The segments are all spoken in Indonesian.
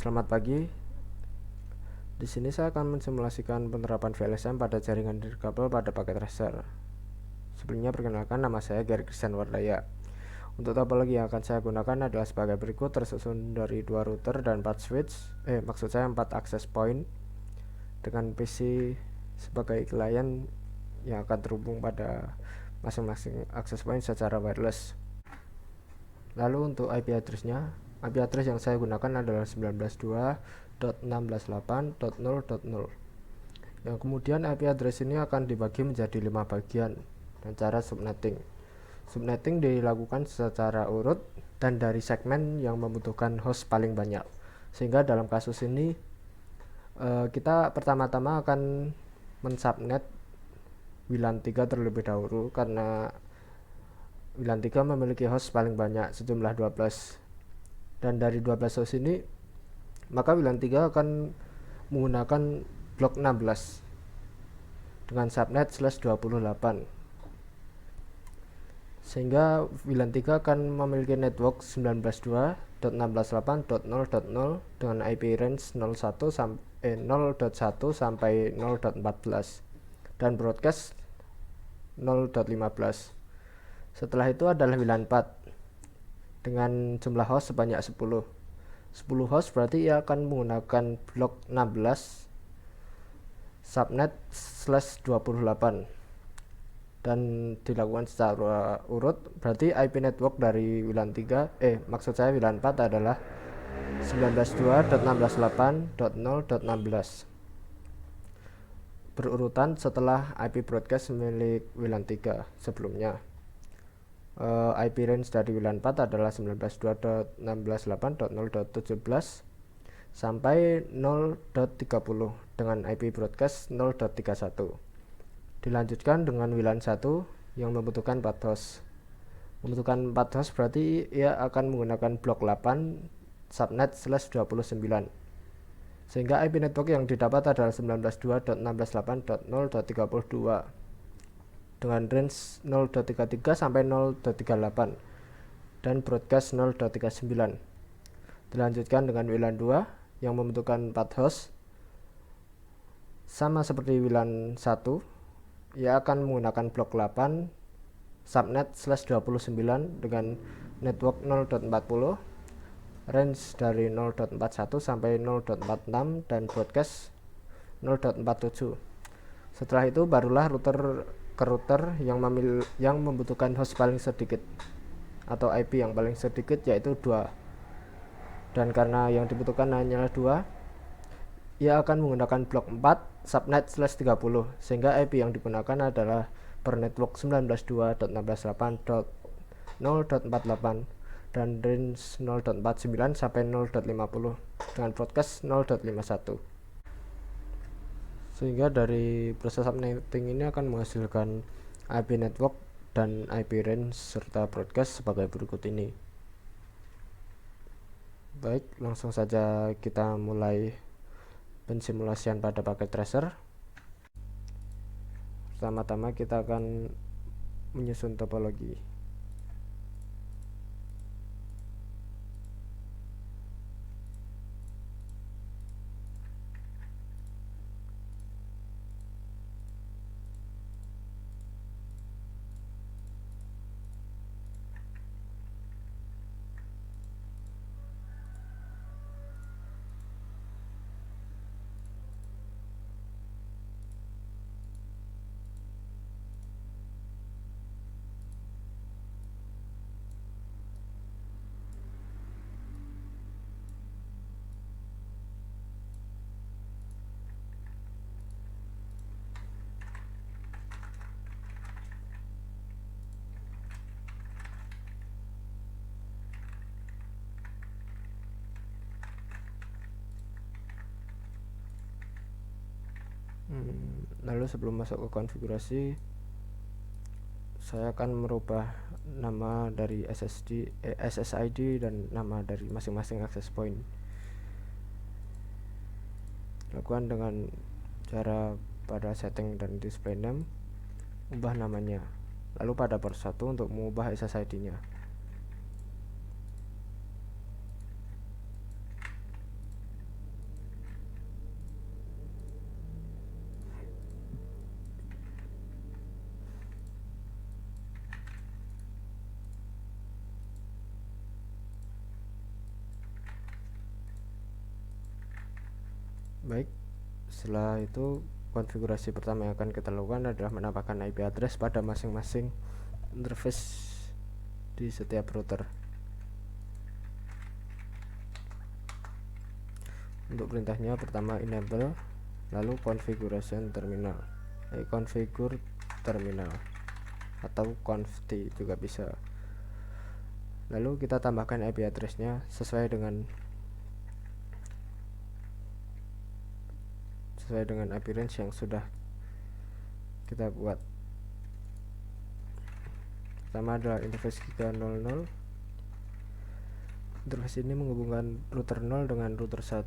Selamat pagi. Di sini saya akan mensimulasikan penerapan VLSM pada jaringan nirkabel pada paket tracer. Sebelumnya perkenalkan, nama saya Gary Christian Wardaya. Untuk topologi yang akan saya gunakan adalah sebagai berikut, tersusun dari 2 router dan 4 switch, maksud saya 4 access point dengan PC sebagai klien yang akan terhubung pada masing-masing access point secara wireless. Lalu untuk IP address-nya, IP address yang saya gunakan adalah 19.2.16.8.0.0. Yang kemudian IP address ini akan dibagi menjadi 5 bagian dan cara subnetting. Subnetting dilakukan secara urut dan dari segmen yang membutuhkan host paling banyak. Sehingga dalam kasus ini kita pertama-tama akan mensubnet WLAN 3 terlebih dahulu karena WLAN 3 memiliki host paling banyak sejumlah 12. Dan dari 12 host ini maka WLAN 3 akan menggunakan blok 16 dengan subnet /28, sehingga WLAN 3 akan memiliki network 19.2.16.8.0.0 dengan IP range 0.1 sampai 0.14 dan broadcast 0.15. Setelah itu adalah WLAN 4 dengan jumlah host sebanyak 10 host, berarti ia akan menggunakan blok 16 subnet /28 dan dilakukan secara urut. Berarti IP network dari WLAN 3 maksud saya WLAN 4 adalah 19.2.16.8.0.16 berurutan setelah IP broadcast milik WLAN 3 sebelumnya. IP range dari WLAN 4 adalah 19.2.16.8.0.17 sampai 0.30 dengan IP broadcast 0.31. Dilanjutkan dengan WLAN 1 yang membutuhkan 4 host. Membutuhkan 4 host berarti ia akan menggunakan blok 8 subnet /29. Sehingga IP network yang didapat adalah 19.2.16.8.0.32 dengan range 0.33 sampai 0.38 dan broadcast 0.39. Dilanjutkan dengan WLAN 2 yang membutuhkan 4 host. Sama seperti WLAN 1, ia akan menggunakan blok 8 subnet /29 dengan network 0.40, range dari 0.41 sampai 0.46 dan broadcast 0.47. Setelah itu barulah router ke router yang membutuhkan host paling sedikit atau IP yang paling sedikit, yaitu 2. Dan karena yang dibutuhkan hanyalah 2, ia akan menggunakan blok 4 subnet /30, sehingga IP yang digunakan adalah per network 19.2.16.8.0.48 dan range 0.49 sampai 0.50 dengan broadcast 0.51. Sehingga dari proses subnetting ini akan menghasilkan IP network dan IP range serta broadcast sebagai berikut ini. Baik, langsung saja kita mulai pensimulasian pada paket tracer. Pertama-tama kita akan menyusun topologi. Lalu sebelum masuk ke konfigurasi, saya akan merubah nama dari SSID dan nama dari masing-masing access point. Lakukan dengan cara pada setting dan display name, ubah namanya. Lalu pada port 1 untuk mengubah SSID-nya. Baik, setelah itu konfigurasi pertama yang akan kita lakukan adalah menambahkan IP address pada masing-masing interface di setiap router. Untuk perintahnya pertama enable, lalu configuration terminal, configure terminal atau conft juga bisa. Lalu kita tambahkan IP addressnya sesuai dengan IP range yang sudah kita buat. Pertama adalah interface giga 00. Interface ini menghubungkan router 0 dengan router 1,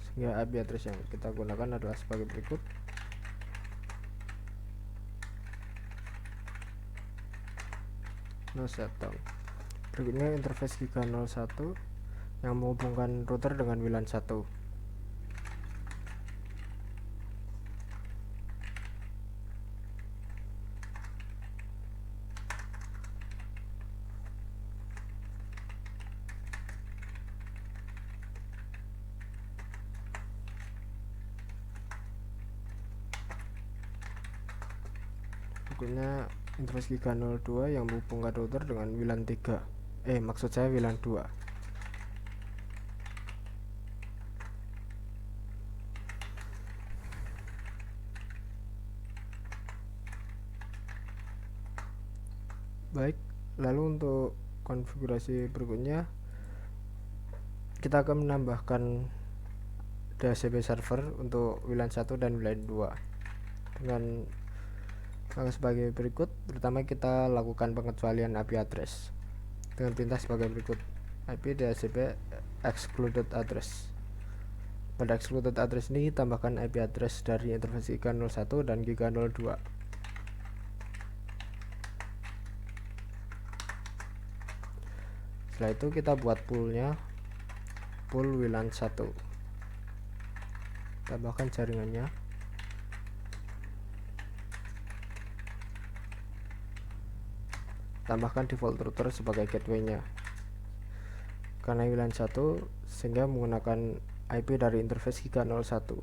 sehingga IP address yang kita gunakan adalah sebagai berikut. No shutdown. Berikutnya interface giga 01 yang menghubungkan router dengan WLAN 1. Berikutnya interface giga 02 yang menghubungkan router dengan WLAN 3. Maksud saya WLAN 2. Baik, lalu untuk konfigurasi berikutnya kita akan menambahkan DHCP server untuk WLAN 1 dan WLAN 2 dengan sebagai berikut. Pertama kita lakukan pengecualian IP address dengan perintah sebagai berikut: IP DHCP excluded address. Pada excluded address ini tambahkan IP address dari interface giga 01 dan giga 02. Setelah itu kita buat poolnya, pool WLAN 1, tambahkan jaringannya, tambahkan default router sebagai gateway-nya karena WLAN 1, sehingga menggunakan IP dari interface giga 01.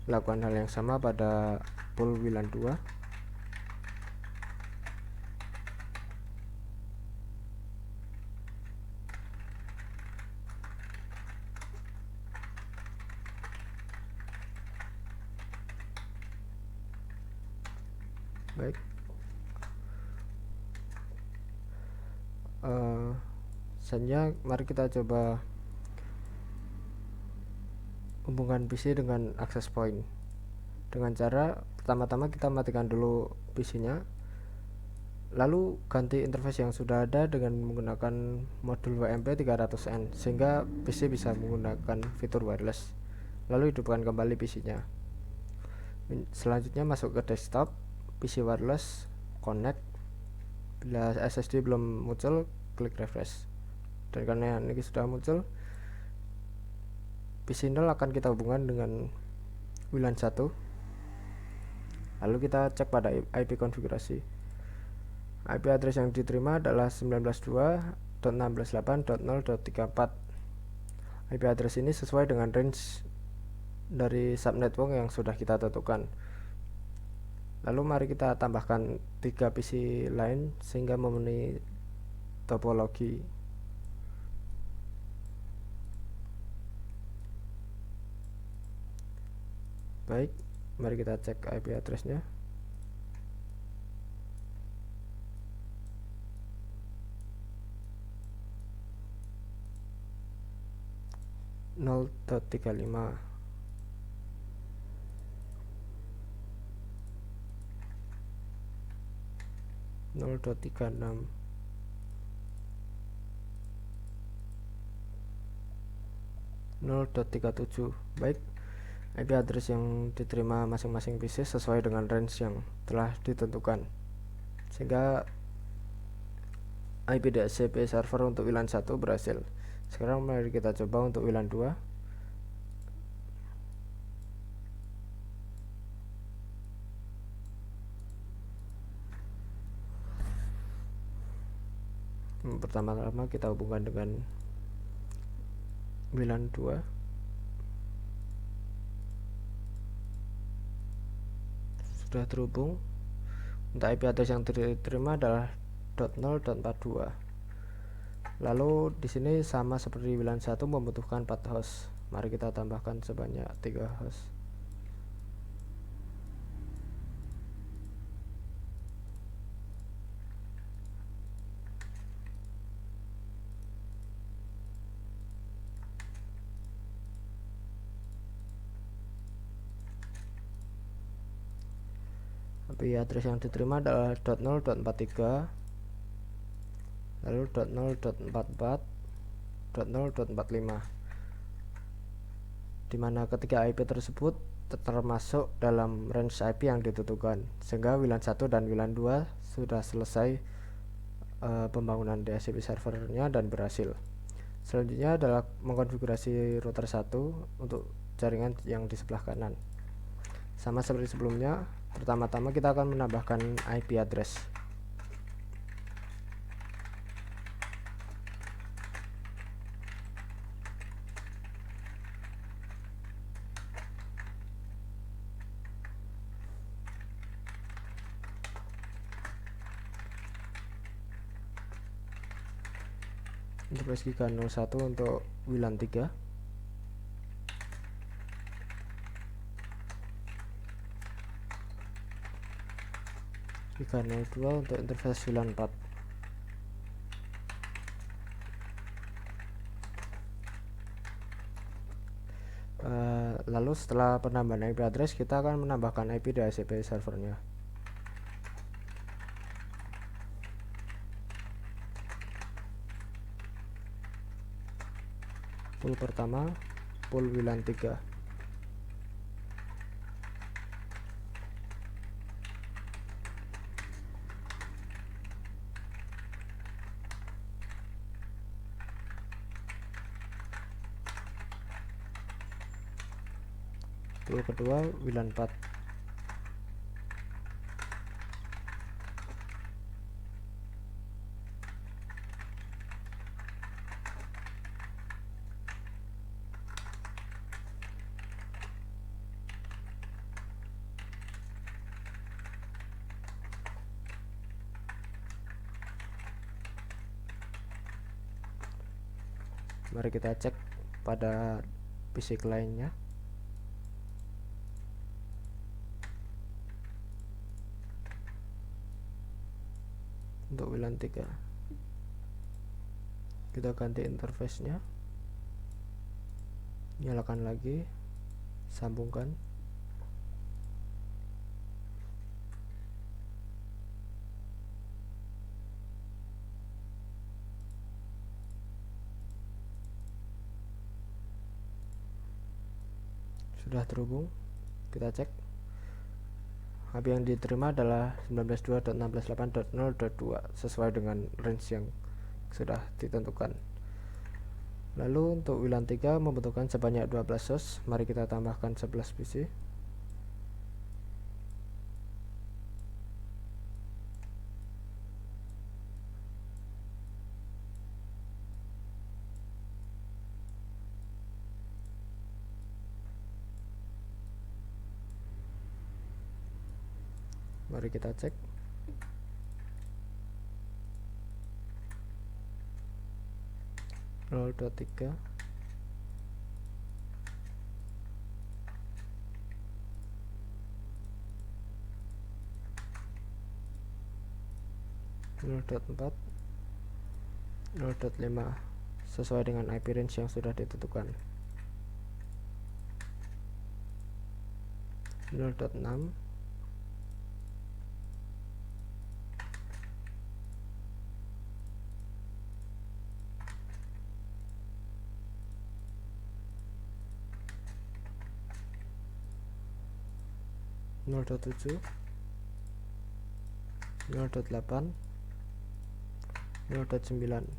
Lakukan hal yang sama pada pool WLAN 2. Baik, selanjutnya mari kita coba hubungkan PC dengan access point dengan cara pertama-tama kita matikan dulu PC-nya, lalu ganti interface yang sudah ada dengan menggunakan modul WMP 300N sehingga PC bisa menggunakan fitur wireless, lalu hidupkan kembali PC-nya. Selanjutnya masuk ke desktop, PC wireless, connect. Bila SSD belum muncul, klik refresh. Dan karena ini sudah muncul, PC 0 akan kita hubungkan dengan WLAN 1. Lalu kita cek pada IP konfigurasi. IP address yang diterima adalah 192.168.0.34. IP address ini sesuai dengan range dari subnetwork yang sudah kita tentukan. Lalu mari kita tambahkan 3 PC lain sehingga memenuhi topologi. Baik, mari kita cek IP address-nya. .35 0.36 0.37. Baik, IP address yang diterima masing-masing PC sesuai dengan range yang telah ditentukan, sehingga IP DHCP server untuk WLAN 1 berhasil. Sekarang mari kita coba untuk WLAN 2. Pertama-tama kita hubungkan dengan WLAN 2. Sudah terhubung. Untuk IP address yang diterima adalah 0.42. Lalu di sini sama seperti WLAN 1 membutuhkan 4 host. Mari kita tambahkan sebanyak 3 host. IP address yang diterima adalah 0.43, lalu 0.44, 0.45, dimana ketiga IP tersebut termasuk dalam range IP yang ditentukan, sehingga WLAN 1 dan WLAN 2 sudah selesai pembangunan DHCP servernya dan berhasil. Selanjutnya adalah mengkonfigurasi router 1 untuk jaringan yang di sebelah kanan. Sama seperti sebelumnya, pertama-tama kita akan menambahkan IP address. Interface Giga 01 untuk WLAN 3. Giga 02 untuk interface WLAN 4. Lalu setelah penambahan IP address, kita akan menambahkan IP DHCP servernya. Pool pertama, pool WLAN 3. Pool kedua WLAN 4. Mari kita cek pada PC lainnya. Untuk WLAN 3 kita ganti interface-nya, nyalakan lagi, sambungkan. Sudah terhubung, kita cek. IP yang diterima adalah 19.2.16.8.0.2 sesuai dengan range yang sudah ditentukan. Lalu untuk WLAN 3 membutuhkan sebanyak 12 host. Mari kita tambahkan 11 PC. Mari kita cek. Roll 23. .4, 0.5 sesuai dengan IP range yang sudah ditentukan. 0.6, 0.7, 0.8, 0.9.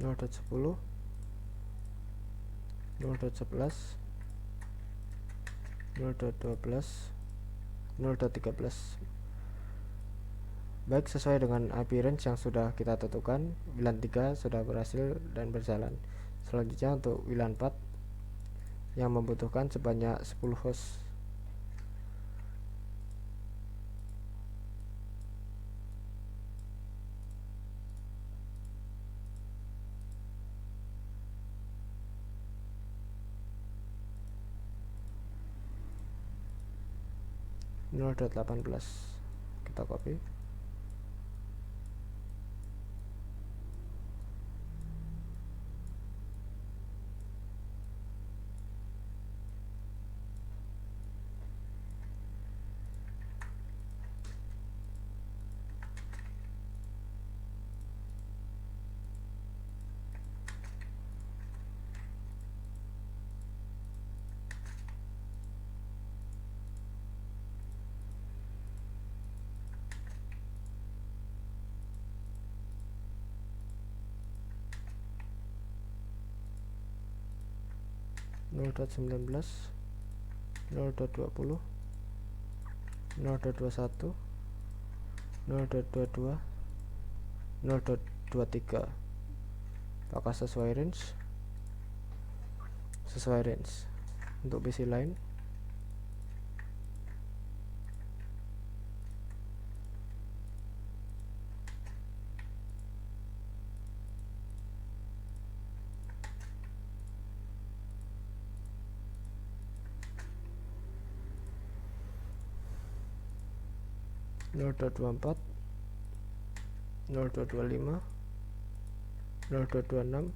0.10, 0.11, 0.12, 0.13. Baik, sesuai dengan IP range yang sudah kita tentukan, WLAN 3 sudah berhasil dan berjalan. Selanjutnya untuk WLAN 4 yang membutuhkan sebanyak 10 host. .18 kita copy, .19, 0.20, 0.21, 0.22, 0.23. Apakah sesuai range? Sesuai range. Untuk PC lain, .24, 0.25, 0.26,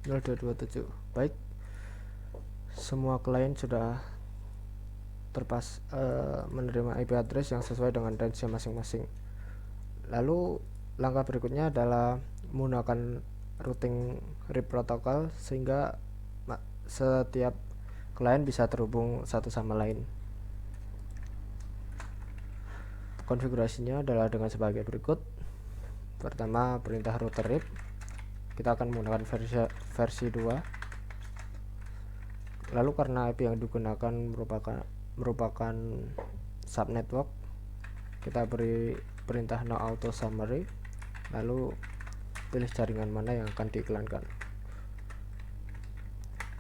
0.27. Baik, semua klien sudah menerima IP address yang sesuai dengan range masing-masing. Lalu langkah berikutnya adalah menggunakan routing RIP protokol sehingga setiap klien bisa terhubung satu sama lain. Konfigurasinya adalah dengan sebagai berikut. Pertama, perintah router RIP. Kita akan menggunakan versi 2. Lalu karena IP yang digunakan merupakan subnetwork, kita beri perintah no auto summary, lalu pilih jaringan mana yang akan diiklankan.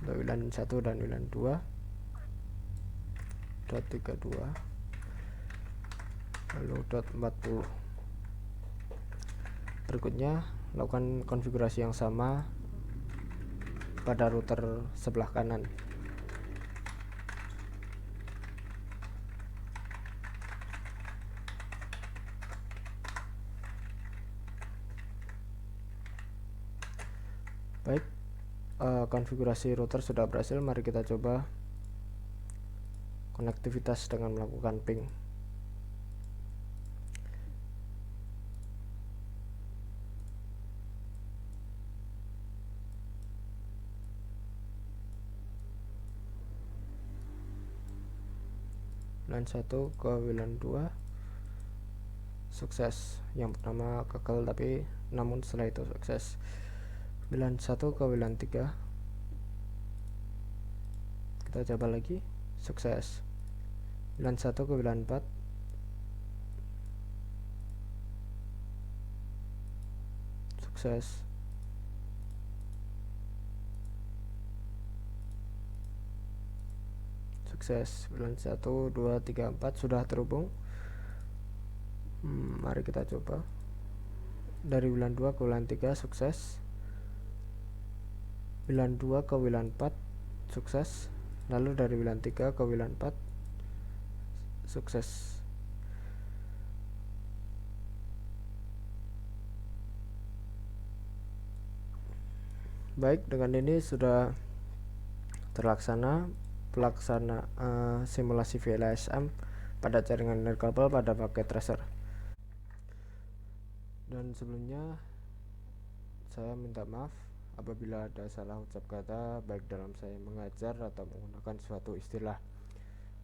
Untuk WLAN 1 dan WLAN 2.32, lalu .40. Berikutnya, lakukan konfigurasi yang sama pada router sebelah kanan. Baik, konfigurasi router sudah berhasil. Mari kita coba konektivitas dengan melakukan ping. WLAN 1 ke WLAN 2 sukses. Yang pertama gagal, tapi namun setelah itu sukses. WLAN 1 ke WLAN 3 kita coba lagi, sukses. WLAN 1 ke WLAN 4 sukses. Sukses. WLAN 1, 2, 3, 4 sudah terhubung. Mari kita coba. Dari WLAN 2 ke WLAN 3 sukses. WLAN 2 ke WLAN 4 sukses. Lalu dari WLAN 3 ke WLAN 4 sukses. Baik, dengan ini sudah terlaksana simulasi VLASM pada jaringan nirkabel pada paket tracer. Dan sebelumnya saya minta maaf apabila ada salah ucap kata baik dalam saya mengajar atau menggunakan suatu istilah.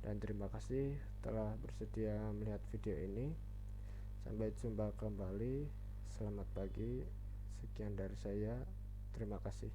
Dan terima kasih telah bersedia melihat video ini. Sampai jumpa kembali. Selamat pagi. Sekian dari saya, terima kasih.